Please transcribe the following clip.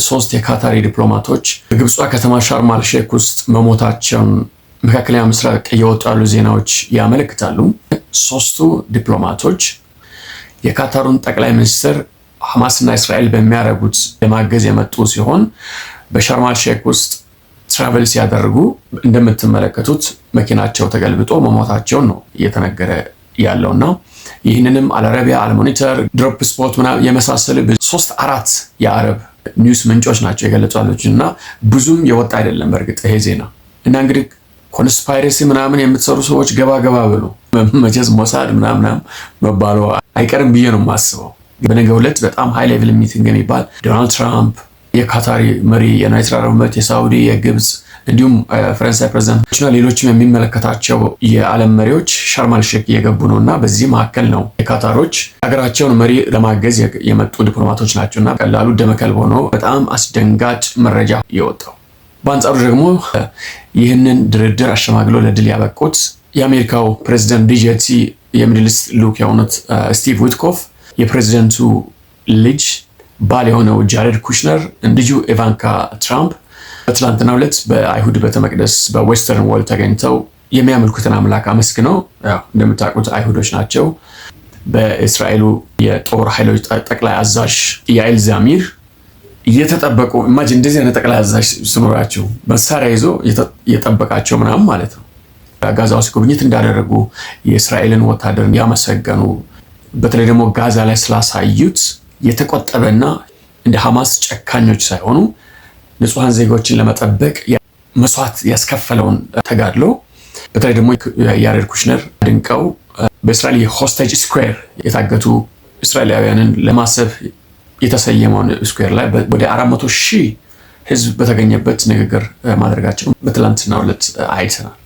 ሶስት የካታሪ ዲፕሎማቶች በግብጿ ከተማ ሻርም አልሼክ ውስጥ መሞታቸውን መካከለኛ ምስራቅ እየወጡ ያሉ ዜናዎች ያመለክታሉ። ሶስቱ ዲፕሎማቶች የካታሩን ጠቅላይ ሚኒስትር ሐማስና እስራኤል በሚያደርጉት ለማገዝ የመጡ ሲሆን በሻርም አልሼክ ውስጥ ትራቨል ሲያደርጉ እንደምትመለከቱት መኪናቸው ተገልብጦ መሞታቸውን ነው እየተነገረ ያለውና ይህንንም አልአረቢያ፣ አልሞኒተር፣ ድሮፕ ስፖት ምናምን የመሳሰሉ 3-4 የአረብ ኒውስ ምንጮች ናቸው የገለጹት እና ብዙም የወጣ አይደለም በእርግጥ ይሄ ዜና እና እንግዲህ ኮንስፓይረሲ ምናምን የምትሰሩ ሰዎች ገባ ብሎ መቼስ ሞሳድ ምናምን መባሉ አይቀርም ብዬ ነው የማስበው። በነገው ዕለት በጣም ሃይ ሌቭል ሚቲንግ የሚባል ዶናልድ ትራምፕ፣ የካታሪ መሪ፣ የዩናይትድ አረብ ኤሚሬት፣ የሳውዲ፣ የግብፅ እንዲሁም ፈረንሳይ ፕሬዝዳንቶችና ሌሎችም የሚመለከታቸው የዓለም መሪዎች ሻርም አልሼክ እየገቡ ነው እና በዚህ መካከል ነው የካታሮች ሀገራቸውን መሪ ለማገዝ የመጡ ዲፕሎማቶች ናቸውና ቀላሉ ደመከልብ ሆኖ በጣም አስደንጋጭ መረጃ የወጣው። በአንጻሩ ደግሞ ይህንን ድርድር አሸማግሎ ለድል ያበቁት የአሜሪካው ፕሬዝዳንት ዲጄቲ የሚድል ኢስት ልዑክ የሆኑት ስቲቭ ዊትኮፍ የፕሬዝዳንቱ ልጅ ባል የሆነው ጃሬድ ኩሽነር ልጁ ኢቫንካ ትራምፕ በትላንትናው ዕለት በአይሁድ ቤተ መቅደስ በዌስተርን ዎል ተገኝተው የሚያመልኩትን አምላክ አመስግነው እንደምታውቁት አይሁዶች ናቸው። በእስራኤሉ የጦር ኃይሎች ጠቅላይ አዛዥ ያኢል ዛሚር እየተጠበቁ ኢማጂን እንደዚህ አይነት ጠቅላይ አዛዥ ሲኖራቸው መሳሪያ ይዞ እየጠበቃቸው ምናምን ማለት ነው። ጋዛ ውስጥ ጉብኝት እንዳደረጉ የእስራኤልን ወታደርን ያመሰገኑ በተለይ ደግሞ ጋዛ ላይ ስላሳዩት የተቆጠበና እንደ ሐማስ ጨካኞች ሳይሆኑ ንጹሃን ዜጎችን ለመጠበቅ መስዋዕት ያስከፈለውን ተጋድሎ በተለይ ደግሞ ያሬድ ኩሽነር አድንቀው በእስራኤል የሆስቴጅ ስኩዌር የታገቱ እስራኤላውያንን ለማሰብ የተሰየመውን ስኩዌር ላይ ወደ 400,000 ህዝብ በተገኘበት ንግግር ማድረጋቸው በትላንትናው ዕለት አይተናል።